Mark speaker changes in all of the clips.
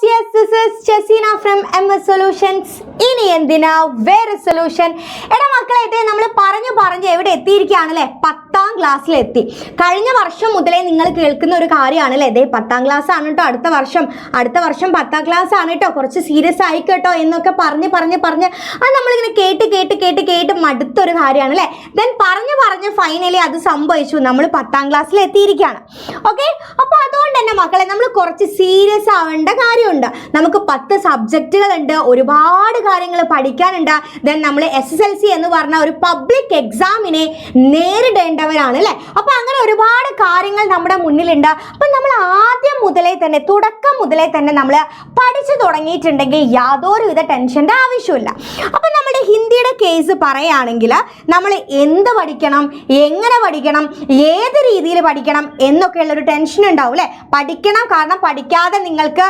Speaker 1: yes, this is Chesina from MS Solutions. ഇനി എന്തിനാ വേറെ സൊല്യൂഷൻ? എടാ മക്കളെ, നമ്മൾ പറഞ്ഞു എവിടെ എത്തിയിരിക്കുകയാണല്ലേ? 10ാം ക്ലാസ്സിലെത്തി. കഴിഞ്ഞ വർഷം മുതലേ നിങ്ങൾ കേൾക്കുന്ന ഒരു കാര്യമാണല്ലേ, ഇതേ 10ാം ക്ലാസ് ആണ് കേട്ടോ, അടുത്ത വർഷം 10ാം ക്ലാസ് ആണ് കേട്ടോ, കുറച്ച് സീരിയസ് ആയി കേട്ടോ എന്നൊക്കെ പറഞ്ഞ് അത് നമ്മളിങ്ങനെ കേട്ട് മടുത്തൊരു കാര്യമാണല്ലേ. ദെൻ പറഞ്ഞു ഫൈനലി അത് സംഭവിച്ചു, നമ്മൾ 10ാം ക്ലാസ്സിൽ എത്തിയിരിക്കുകയാണ്. ഓക്കെ, അപ്പോൾ അതുകൊണ്ട് തന്നെ മക്കളെ നമ്മൾ കുറച്ച് സീരിയസ് ആവേണ്ട കാര്യമുണ്ട്. നമുക്ക് 10 സബ്ജക്റ്റുകളുണ്ട്, ഒരുപാട് കാര്യങ്ങൾ പഠിക്കാനുണ്ട്. ദെൻ നമ്മൾ SSLC എന്ന് പറഞ്ഞ ഒരു പബ്ലിക് എക്സാമിനെ നേരിടേണ്ടവരാണ് അല്ലേ. അപ്പോൾ അങ്ങനെ ഒരുപാട് കാര്യങ്ങൾ നമ്മുടെ മുന്നിലുണ്ട്. അപ്പം നമ്മൾ തുടക്കം മുതലേ തന്നെ നമ്മൾ പഠിച്ചു തുടങ്ങിയിട്ടുണ്ടെങ്കിൽ യാതൊരുവിധ ടെൻഷൻ്റെ ആവശ്യമില്ല. അപ്പം നമ്മുടെ ഹിന്ദിയുടെ കേസ് പറയുകയാണെങ്കിൽ നമ്മൾ എന്ത് പഠിക്കണം, എങ്ങനെ പഠിക്കണം, ഏത് രീതിയിൽ പഠിക്കണം എന്നൊക്കെയുള്ളൊരു ടെൻഷൻ ഉണ്ടാവും അല്ലേ. പഠിക്കണം, കാരണം പഠിക്കാതെ നിങ്ങൾക്ക്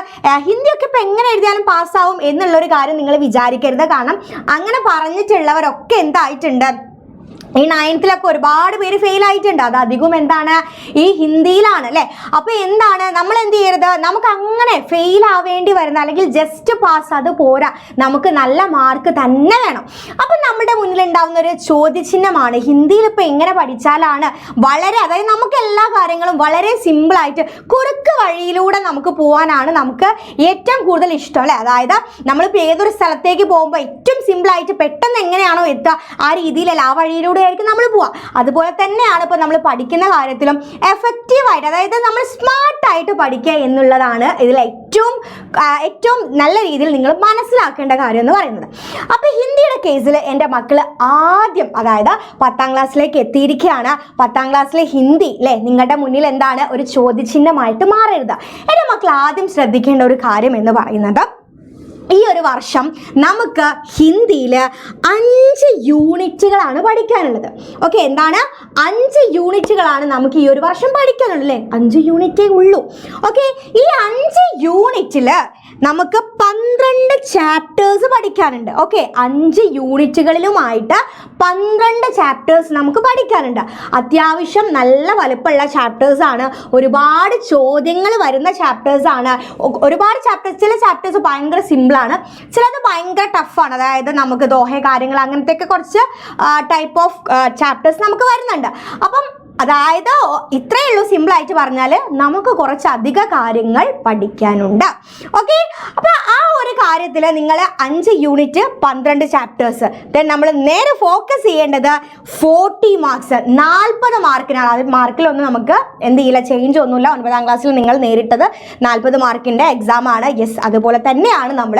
Speaker 1: ഹിന്ദിയൊക്കെ ഇപ്പം എങ്ങനെ എഴുതിയാലും പാസ്സാവും എന്നുള്ളൊരു കാര്യം നിങ്ങൾ വിചാരിക്കരുത്. കാരണം അങ്ങനെ പറഞ്ഞിട്ടുള്ളവരൊക്കെ എന്തായിട്ടുണ്ട്, ഈ 9th ഒരുപാട് പേര് ഫെയിൽ ആയിട്ടുണ്ട്. അത് അധികം എന്താണ്, ഈ ഹിന്ദിയിലാണ് അല്ലേ. അപ്പോൾ എന്താണ് നമ്മൾ എന്ത് ചെയ്യരുത്, നമുക്ക് അങ്ങനെ ഫെയിൽ ആവേണ്ടി വരുന്ന അല്ലെങ്കിൽ ജസ്റ്റ് പാസ് അത് പോരാ, നമുക്ക് നല്ല മാർക്ക് തന്നെ വേണം. അപ്പം നമ്മുടെ മുന്നിലുണ്ടാവുന്ന ഒരു ചോദ്യചിഹ്നമാണ് ഹിന്ദിയിൽ ഇപ്പോൾ എങ്ങനെ പഠിച്ചാലാണ് അതായത് നമുക്ക് എല്ലാ കാര്യങ്ങളും വളരെ സിമ്പിളായിട്ട് കുറുക്ക് വഴിയിലൂടെ നമുക്ക് പോകാനാണ് നമുക്ക് ഏറ്റവും കൂടുതൽ ഇഷ്ടം അല്ലേ. അതായത് നമ്മളിപ്പോൾ ഏതൊരു സ്ഥലത്തേക്ക് പോകുമ്പോൾ ഏറ്റവും സിമ്പിളായിട്ട് പെട്ടെന്ന് എങ്ങനെയാണോ എത്തുക ആ രീതിയിലല്ല, ആ വഴിയിലൂടെ ആയിരിക്കും നമ്മൾ പോവുക. അതുപോലെ തന്നെയാണ് ഇപ്പോൾ നമ്മൾ പഠിക്കുന്ന കാര്യത്തിലും എഫക്റ്റീവായിട്ട്, അതായത് നമ്മൾ സ്മാർട്ടായിട്ട് പഠിക്കുക എന്നുള്ളതാണ് ഇതിൽ ഏറ്റവും നല്ല രീതിയിൽ നിങ്ങൾ മനസ്സിലാക്കേണ്ട കാര്യം എന്ന് പറയുന്നത്. അപ്പോൾ ഹിന്ദിയുടെ കേസിൽ എൻ്റെ മക്കൾ ആദ്യം, അതായത് 10ാം ക്ലാസ്സിലേക്ക് എത്തിയിരിക്കുകയാണ്. 10ാം ക്ലാസ്സിലെ ഹിന്ദി അല്ലേ നിങ്ങളുടെ മുന്നിൽ എന്താണ്, ഒരു ചോദ്യചിഹ്നമായിട്ട് മാറരുത്. എൻ്റെ മക്കൾ ആദ്യം ശ്രദ്ധിക്കേണ്ട ഒരു കാര്യം എന്ന് പറയുന്നത്, ഈ ഒരു വർഷം നമുക്ക് ഹിന്ദിയിൽ 5 യൂണിറ്റുകളാണ് പഠിക്കാനുള്ളത്. ഓക്കെ, എന്താണ് 5 യൂണിറ്റുകളാണ് നമുക്ക് ഈ ഒരു വർഷം പഠിക്കാനുള്ളത് അല്ലേ. 5 യൂണിറ്റേ ഉള്ളൂ. ഓക്കെ, ഈ 5 യൂണിറ്റിൽ നമുക്ക് 12 ചാപ്റ്റേഴ്സ് പഠിക്കാനുണ്ട്. ഓക്കെ, 5 യൂണിറ്റുകളിലുമായിട്ട് 12 ചാപ്റ്റേഴ്സ് നമുക്ക് പഠിക്കാനുണ്ട്. അത്യാവശ്യം നല്ല വലുപ്പമുള്ള ചാപ്റ്റേഴ്സാണ്, ഒരുപാട് ചോദ്യങ്ങൾ വരുന്ന ചാപ്റ്റേഴ്സാണ്. ഒരുപാട് ചാപ്റ്റേഴ്സ്, ചില ചാപ്റ്റേഴ്സ് ഭയങ്കര സിമ്പിളാണ്, ചിലത് ഭയങ്കര ടഫാണ്. അതായത് നമുക്ക് ദോഹ കാര്യങ്ങൾ അങ്ങനത്തെയൊക്കെ കുറച്ച് ടൈപ്പ് ഓഫ് ചാപ്റ്റേഴ്സ് നമുക്ക് വരുന്നുണ്ട്. അപ്പം അതായത് ഇത്രയേ ഉള്ളൂ, സിമ്പിളായിട്ട് പറഞ്ഞാൽ നമുക്ക് കുറച്ചധിക കാര്യങ്ങൾ പഠിക്കാനുണ്ട്. ഓക്കെ, അപ്പോൾ ആ ഒരു കാര്യത്തിൽ നിങ്ങൾ 5 യൂണിറ്റ് 12 ചാപ്റ്റേഴ്സ്, ദെൻ നമ്മൾ നേരെ ഫോക്കസ് ചെയ്യേണ്ടത് 40 മാർക്സ് 40 മാർക്കിനാണ്. അത് മാർക്കിലൊന്നും നമുക്ക് എന്ത് ചെയ്യില്ല, ചേഞ്ച് ഒന്നുമില്ല. 9ാം ക്ലാസ്സിൽ നിങ്ങൾ നേരിട്ടത് 40 മാർക്കിൻ്റെ എക്സാമാണ്. യെസ്, അതുപോലെ തന്നെയാണ് നമ്മൾ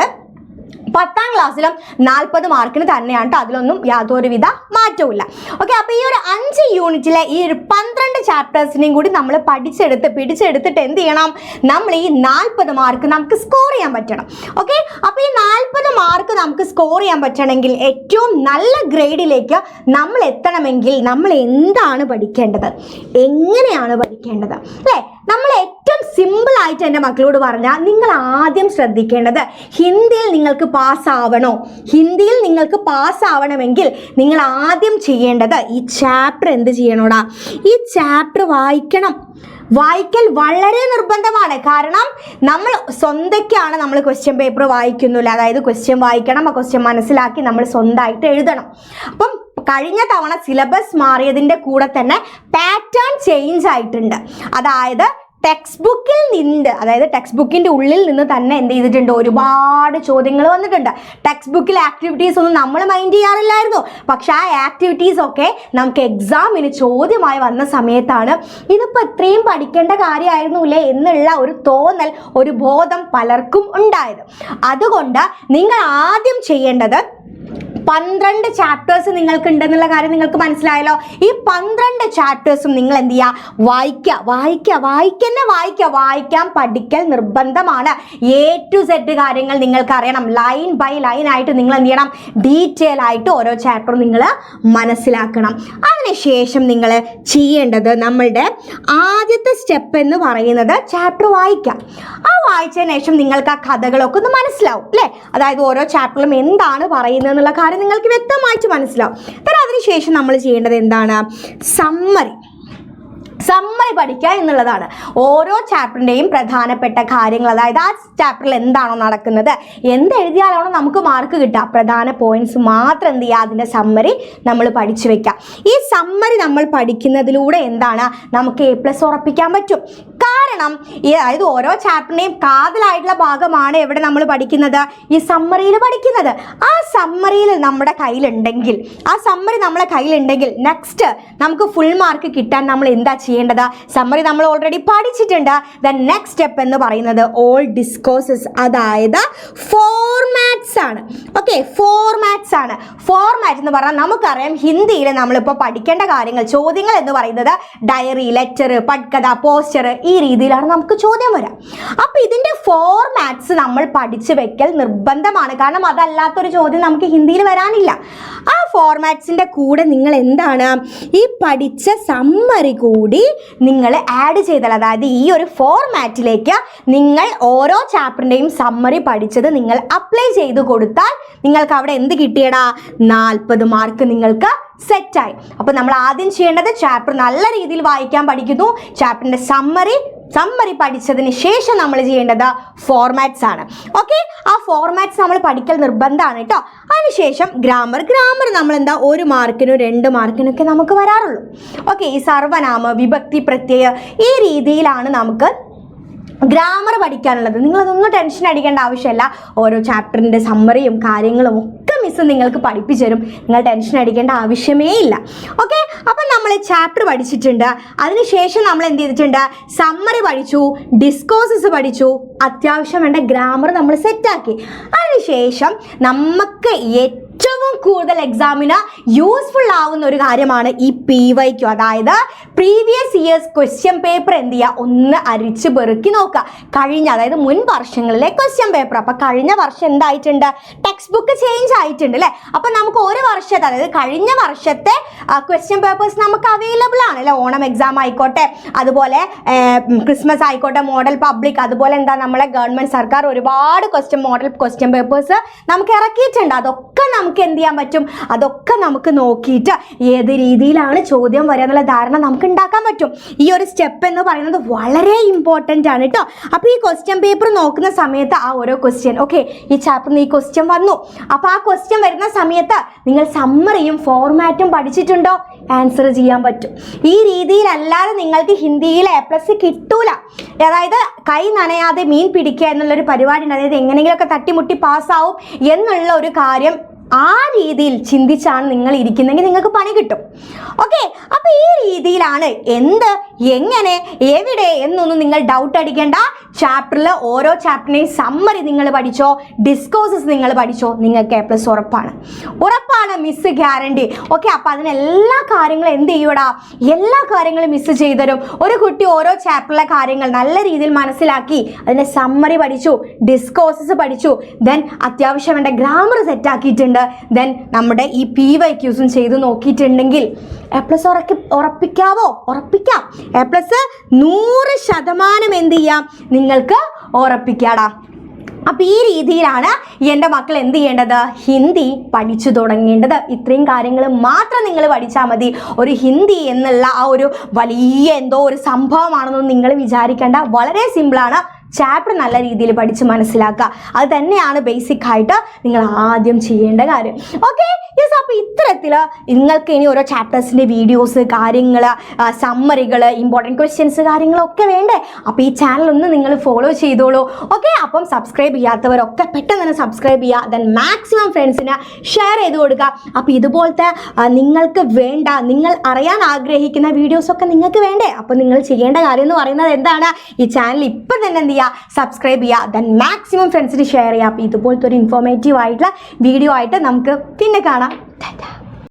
Speaker 1: 10ാം ക്ലാസ്സിലും 40 മാർക്കിന് തന്നെയാണ് കേട്ടോ, അതിലൊന്നും യാതൊരുവിധ മാറ്റവും. ഓക്കെ, അപ്പോൾ ഈ ഒരു 5 യൂണിറ്റിലെ ഈ ഒരു 12 ചാപ്റ്റേഴ്സിനെയും കൂടി നമ്മൾ പിടിച്ചെടുത്തിട്ട് എന്ത് ചെയ്യണം, നമ്മൾ ഈ 40 മാർക്ക് നമുക്ക് സ്കോർ ചെയ്യാൻ പറ്റണം. ഓക്കെ, അപ്പോൾ ഈ 40 മാർക്ക് നമുക്ക് സ്കോർ ചെയ്യാൻ പറ്റണമെങ്കിൽ, ഏറ്റവും നല്ല ഗ്രേഡിലേക്ക് നമ്മൾ എത്തണമെങ്കിൽ നമ്മൾ എന്താണ് പഠിക്കേണ്ടത്, എങ്ങനെയാണ് പഠിക്കേണ്ടത് അല്ലേ. നമ്മൾ ഏറ്റവും സിമ്പിളായിട്ട് എൻ്റെ മക്കളോട് പറഞ്ഞാൽ, നിങ്ങൾ ആദ്യം ശ്രദ്ധിക്കേണ്ടത് ഹിന്ദിയിൽ നിങ്ങൾക്ക് പാസ്സാവണമെങ്കിൽ നിങ്ങൾ ആദ്യം ചെയ്യേണ്ടത് ഈ ചാപ്റ്റർ എന്ത് ചെയ്യണോടാ, ഈ ചാപ്റ്റർ വായിക്കൽ വളരെ നിർബന്ധമാണ്. കാരണം നമ്മൾ സ്വന്തക്കാണ് നമ്മൾ ക്വസ്റ്റ്യൻ പേപ്പർ വായിക്കുന്നില്ല, അതായത് ക്വസ്റ്റ്യൻ വായിക്കണം, ആ ക്വസ്റ്റ്യൻ മനസ്സിലാക്കി നമ്മൾ സ്വന്തമായിട്ട് എഴുതണം. അപ്പം കഴിഞ്ഞ തവണ സിലബസ് മാറിയതിൻ്റെ കൂടെ തന്നെ പാറ്റേൺ ചേഞ്ച് ആയിട്ടുണ്ട്. അതായത് ടെക്സ്റ്റ് ബുക്കിൻ്റെ ഉള്ളിൽ നിന്ന് തന്നെ എന്ത് ചെയ്തിട്ടുണ്ട്, ഒരുപാട് ചോദ്യങ്ങൾ വന്നിട്ടുണ്ട്. ടെക്സ്റ്റ് ബുക്കിൽ ആക്ടിവിറ്റീസ് ഒന്നും നമ്മൾ മൈൻഡ് ചെയ്യാറില്ലായിരുന്നു, പക്ഷെ ആ ആക്ടിവിറ്റീസ് ഒക്കെ നമുക്ക് എക്സാമിന് ചോദ്യമായി വന്ന സമയത്താണ് ഇതിപ്പോൾ ഇത്രയും പഠിക്കേണ്ട കാര്യമായിരുന്നില്ലേ എന്നുള്ള ഒരു തോന്നൽ, ഒരു ബോധം പലർക്കും ഉണ്ടായത്. അതുകൊണ്ട് നിങ്ങൾ ആദ്യം ചെയ്യേണ്ടത് 12 ചാപ്റ്റേഴ്സ് നിങ്ങൾക്ക് ഉണ്ടെന്നുള്ള കാര്യം നിങ്ങൾക്ക് മനസ്സിലായല്ലോ. ഈ 12 ചാപ്റ്റേഴ്സും നിങ്ങൾ എന്ത് ചെയ്യുക, വായിക്കാൻ പഠിക്കൽ നിർബന്ധമാണ്. A to Z കാര്യങ്ങൾ നിങ്ങൾക്ക് അറിയണം. ലൈൻ ബൈ ലൈൻ ആയിട്ട് നിങ്ങൾ എന്ത് ചെയ്യണം, ഡീറ്റെയിൽ ആയിട്ട് ഓരോ ചാപ്റ്ററും നിങ്ങൾ മനസ്സിലാക്കണം. അതിനുശേഷം നിങ്ങൾ ചെയ്യേണ്ടത്, നമ്മളുടെ ആദ്യത്തെ സ്റ്റെപ്പ് എന്ന് പറയുന്നത് ചാപ്റ്റർ വായിക്കാം. ആ വായിച്ചതിന് ശേഷം നിങ്ങൾക്ക് ആ കഥകളൊക്കെ ഒന്ന് മനസ്സിലാവും അല്ലേ. അതായത് ഓരോ ചാപ്റ്ററിലും എന്താണ് പറയുന്നത് എന്നുള്ള കാര്യം നിങ്ങൾക്ക് വ്യക്തമായിട്ട് മനസ്സിലാവും. അതിനുശേഷം നമ്മൾ ചെയ്യേണ്ടത് എന്താണ്, സമ്മറി പഠിക്കുക എന്നുള്ളതാണ്. ഓരോ ചാപ്റ്ററിൻ്റെയും പ്രധാനപ്പെട്ട കാര്യങ്ങൾ, അതായത് ആ ചാപ്റ്ററിൽ എന്താണോ നടക്കുന്നത്, എന്തെഴുതിയാലാണോ നമുക്ക് മാർക്ക് കിട്ടുക, പ്രധാന പോയിന്റ്സ് മാത്രം എന്ത് ചെയ്യുക, അതിൻ്റെ സമ്മറി നമ്മൾ പഠിച്ചു വെക്കാം. ഈ സമ്മറി നമ്മൾ പഠിക്കുന്നതിലൂടെ എന്താണ്, നമുക്ക് A+ ഉറപ്പിക്കാൻ പറ്റും. കാരണം അതായത് ഓരോ ചാപ്റ്ററിൻ്റെയും കാതലായിട്ടുള്ള ഭാഗമാണ് എവിടെ നമ്മൾ പഠിക്കുന്നത്, ഈ സമ്മറിയിൽ പഠിക്കുന്നത്. ആ സമ്മറിയിൽ നമ്മുടെ കയ്യിലുണ്ടെങ്കിൽ, ആ സമ്മറി നമ്മളെ കയ്യിലുണ്ടെങ്കിൽ നെക്സ്റ്റ് നമുക്ക് ഫുൾ മാർക്ക് കിട്ടാൻ നമ്മൾ എന്താ ചെയ്യേണ്ടത്, സമ്മറി നമ്മൾ ഓൾറെഡി പഠിച്ചിട്ടുണ്ട്. ദ നെക്സ്റ്റ് സ്റ്റെപ്പ് എന്ന് പറയുന്നത് ഓൾ ഡിസ്കോഴ്സസ്, അതായത് ഫോർമാറ്റ്സ് ആണ്. ഓക്കെ, ഫോർമാറ്റ്സ് ആണ്. ഫോർമാറ്റ് എന്ന് പറഞ്ഞാൽ നമുക്കറിയാം ഹിന്ദിയിൽ നമ്മളിപ്പോൾ പഠിക്കേണ്ട കാര്യങ്ങൾ, ചോദ്യങ്ങൾ എന്ന് പറയുന്നത് ഡയറി, ലെറ്റർ, പട്കഥ, പോസ്റ്റർ, ഈ രീതിയിലാണ് നമുക്ക് ചോദ്യം വരാം. അപ്പോൾ ഇതിൻ്റെ ഫോർമാറ്റ്സ് നമ്മൾ പഠിച്ചു വെക്കൽ നിർബന്ധമാണ്. കാരണം അതല്ലാത്തൊരു ചോദ്യം നമുക്ക് ഹിന്ദിയിൽ വരാനില്ല. ആ ഫോർമാറ്റ്സിൻ്റെ കൂടെ നിങ്ങൾ എന്താണ്, ഈ പഠിച്ച സമ്മറി കൂടി നിങ്ങൾ ആഡ് ചെയ്താൽ, അതായത് ഈ ഒരു ഫോർമാറ്റിലേക്ക് നിങ്ങൾ ഓരോ ചാപ്റ്ററിൻ്റെയും സമ്മറി പഠിച്ചത് നിങ്ങൾ അപ്ലൈ ചെയ്ത് കൊടുത്താൽ നിങ്ങൾക്ക് അവിടെ എന്ത് കിട്ടിയടാ, 40 മാർക്ക് നിങ്ങൾക്ക് സെറ്റായി. അപ്പോൾ നമ്മൾ ആദ്യം ചെയ്യേണ്ടത് ചാപ്റ്റർ നല്ല രീതിയിൽ വായിക്കാൻ പഠിക്കുന്നു. ചാപ്റ്ററിൻ്റെ സമ്മറി പഠിച്ചതിന് ശേഷം നമ്മൾ ചെയ്യേണ്ടത് ഫോർമാറ്റ്സ് ആണ്. ഓക്കെ, ആ ഫോർമാറ്റ്സ് നമ്മൾ പഠിക്കൽ നിർബന്ധമാണ് കേട്ടോ. അതിനുശേഷം ഗ്രാമർ നമ്മൾ എന്താ 1 മാർക്കിനും 2 മാർക്കിനൊക്കെ നമുക്ക് വരാറുള്ളൂ. ഓക്കെ, ഈ സർവനാമ, വിഭക്തി, പ്രത്യയ, ഈ രീതിയിലാണ് നമുക്ക് ഗ്രാമർ പഠിക്കാനുള്ളത്. നിങ്ങളതൊന്നും ടെൻഷൻ അടിക്കേണ്ട ആവശ്യമില്ല. ഓരോ ചാപ്റ്ററിൻ്റെ സമ്മറിയും കാര്യങ്ങളും ഒക്കെ മിസ് നിങ്ങൾക്ക് പഠിപ്പിച്ചു തരും. നിങ്ങൾ ടെൻഷൻ അടിക്കേണ്ട ആവശ്യമേ ഇല്ല. ഓക്കെ, അപ്പം നമ്മൾ ചാപ്റ്റർ പഠിച്ചിട്ടുണ്ട്. അതിനുശേഷം നമ്മൾ എന്ത് ചെയ്തിട്ടുണ്ട്, സമ്മറി പഠിച്ചു, ഡിസ്കോഴ്സസ് പഠിച്ചു, അത്യാവശ്യം വേണ്ട ഗ്രാമർ നമ്മൾ സെറ്റാക്കി. അതിനുശേഷം നമുക്ക് ഏറ്റവും കൂടുതൽ എക്സാമിന് യൂസ്ഫുൾ ആവുന്ന ഒരു കാര്യമാണ് ഈ PYQ, അതായത് പ്രീവിയസ് ഇയേഴ്സ് ക്വസ്റ്റ്യൻ പേപ്പർ എന്ത് ചെയ്യുക, ഒന്ന് അരിച്ച് പെറുക്കി നോക്കുക. അതായത് മുൻ വർഷങ്ങളിലെ ക്വസ്റ്റ്യൻ പേപ്പർ. അപ്പം കഴിഞ്ഞ വർഷം എന്തായിട്ടുണ്ട്, ടെക്സ്റ്റ് ബുക്ക് ചേഞ്ച് ആയിട്ടുണ്ട് അല്ലേ. അപ്പം നമുക്ക് ഒരു വർഷത്തെ, അതായത് കഴിഞ്ഞ വർഷത്തെ ക്വസ്റ്റ്യൻ പേപ്പേഴ്സ് നമുക്ക് അവൈലബിൾ ആണ് അല്ലേ. ഓണം എക്സാം ആയിക്കോട്ടെ, അതുപോലെ ക്രിസ്മസ് ആയിക്കോട്ടെ, മോഡൽ പബ്ലിക്, അതുപോലെ എന്താ നമ്മളെ ഗവൺമെൻറ് സർക്കാർ ഒരുപാട് മോഡൽ ക്വസ്റ്റ്യൻ പേപ്പേഴ്സ് നമുക്ക് ഇറക്കിയിട്ടുണ്ട്. അതൊക്കെ നമുക്ക് എന്ത് ചെയ്യാൻ പറ്റും, അതൊക്കെ നമുക്ക് നോക്കിയിട്ട് ഏത് രീതിയിലാണ് ചോദ്യം വരിക എന്നുള്ള ധാരണ നമുക്ക് ഉണ്ടാക്കാൻ പറ്റും. ഈ ഒരു സ്റ്റെപ്പ് എന്ന് പറയുന്നത് വളരെ ഇമ്പോർട്ടൻ്റ് ആണ് കേട്ടോ. അപ്പോൾ ഈ ക്വസ്റ്റ്യൻ പേപ്പർ നോക്കുന്ന സമയത്ത് ആ ഓരോ ക്വസ്റ്റ്യൻ, ഓക്കെ ഈ ചാപ്റ്ററിൽ ഈ ക്വസ്റ്റ്യൻ വന്നു, അപ്പോൾ ആ ക്വസ്റ്റ്യൻ വരുന്ന സമയത്ത് നിങ്ങൾ സമ്മറിയും ഫോർമാറ്റും പഠിച്ചിട്ടുണ്ടോ, ആൻസർ ചെയ്യാൻ പറ്റും. ഈ രീതിയിലല്ലാതെ നിങ്ങൾക്ക് ഹിന്ദിയിൽ A+ കിട്ടൂല. അതായത് കൈ നനയാതെ മീൻ പിടിക്കുക എന്നുള്ളൊരു പരിപാടി ഉണ്ട്. അതായത് എങ്ങനെയെങ്കിലുമൊക്കെ തട്ടിമുട്ടി പാസ്സാവും എന്നുള്ള ഒരു കാര്യം ആ രീതിയിൽ ചിന്തിച്ചാണ് നിങ്ങൾ ഇരിക്കുന്നെങ്കിൽ നിങ്ങൾക്ക് പണി കിട്ടും. ഓക്കെ, അപ്പോൾ ഈ രീതിയിലാണ് എങ്ങനെ എവിടെ എന്നൊന്നും നിങ്ങൾ ഡൗട്ട് അടിക്കേണ്ട. ചാപ്റ്ററിൽ ഓരോ ചാപ്റ്ററിനെയും സമ്മറി നിങ്ങൾ പഠിച്ചോ, ഡിസ്കോഴ്സസ് നിങ്ങൾ പഠിച്ചോ, നിങ്ങൾക്ക് A+ ഉറപ്പാണ്, മിസ് ഗ്യാരണ്ടി. ഓക്കെ, അപ്പോൾ അതിനെല്ലാ കാര്യങ്ങളും എന്ത് ചെയ്യൂടാ, എല്ലാ കാര്യങ്ങളും മിസ് ചെയ്തുതരും. ഒരു കുട്ടി ഓരോ ചാപ്റ്ററിലെ കാര്യങ്ങൾ നല്ല രീതിയിൽ മനസ്സിലാക്കി അതിൻ്റെ സമ്മറി പഠിച്ചു, ഡിസ്കോഴ്സസ് പഠിച്ചു, ദെൻ അത്യാവശ്യം വേണ്ട ഗ്രാമർ സെറ്റാക്കിയിട്ടുണ്ട്, ദെൻ നമ്മുടെ ഈ PYQസും ചെയ്ത് നോക്കിയിട്ടുണ്ടെങ്കിൽ A+ ഉറപ്പിക്കാം. A+ 100% എന്ത് ചെയ്യാം, നിങ്ങൾക്ക് ഉറപ്പിക്കാടാ. അപ്പോൾ ഈ രീതിയിലാണ് എൻ്റെ മക്കൾ എന്ത് ചെയ്യേണ്ടത്, ഹിന്ദി പഠിച്ചു തുടങ്ങേണ്ടത്. ഇത്രയും കാര്യങ്ങൾ മാത്രം നിങ്ങൾ പഠിച്ചാൽ മതി. ഒരു ഹിന്ദി എന്നുള്ള ആ ഒരു വലിയ എന്തോ ഒരു സംഭവമാണെന്നൊന്നും നിങ്ങൾ വിചാരിക്കേണ്ട. വളരെ സിമ്പിളാണ്. ചാപ്റ്റർ നല്ല രീതിയിൽ പഠിച്ച് മനസ്സിലാക്കുക, അത് തന്നെയാണ് ബേസിക് ആയിട്ട് നിങ്ങൾ ആദ്യം ചെയ്യേണ്ട കാര്യം. Okay, yes. അപ്പോൾ ഇത്തരത്തിൽ നിങ്ങൾക്ക് ഇനി ഓരോ ചാപ്റ്റേഴ്സിൻ്റെ വീഡിയോസ്, കാര്യങ്ങൾ, സമ്മറികൾ, ഇമ്പോർട്ടൻറ്റ് ക്വസ്റ്റ്യൻസ് കാര്യങ്ങളൊക്കെ വേണ്ടേ. അപ്പോൾ ഈ ചാനൽ ഒന്ന് നിങ്ങൾ ഫോളോ ചെയ്തോളൂ. ഓക്കെ, അപ്പം സബ്സ്ക്രൈബ് ചെയ്യാത്തവരൊക്കെ പെട്ടെന്ന് തന്നെ സബ്സ്ക്രൈബ് ചെയ്യുക, ദെൻ മാക്സിമം ഫ്രണ്ട്സിന് ഷെയർ ചെയ്ത് കൊടുക്കുക. അപ്പോൾ ഇതുപോലത്തെ നിങ്ങൾക്ക് വേണ്ട, നിങ്ങൾ അറിയാൻ ആഗ്രഹിക്കുന്ന വീഡിയോസൊക്കെ നിങ്ങൾക്ക് വേണ്ടേ. അപ്പോൾ നിങ്ങൾ ചെയ്യേണ്ട കാര്യം എന്ന് പറയുന്നത് എന്താണ്, ഈ ചാനൽ ഇപ്പം തന്നെ എന്ത് ചെയ്യുക, സബ്സ്ക്രൈബ് ചെയ്യുക, ദെൻ മാക്സിമം ഫ്രണ്ട്സിന് ഷെയർ ചെയ്യുക. അപ്പോൾ ഇതുപോലത്തെ ഒരു ഇൻഫോർമേറ്റീവ് ആയിട്ടുള്ള വീഡിയോ ആയിട്ട് നമുക്ക് പിന്നെ കാണാം.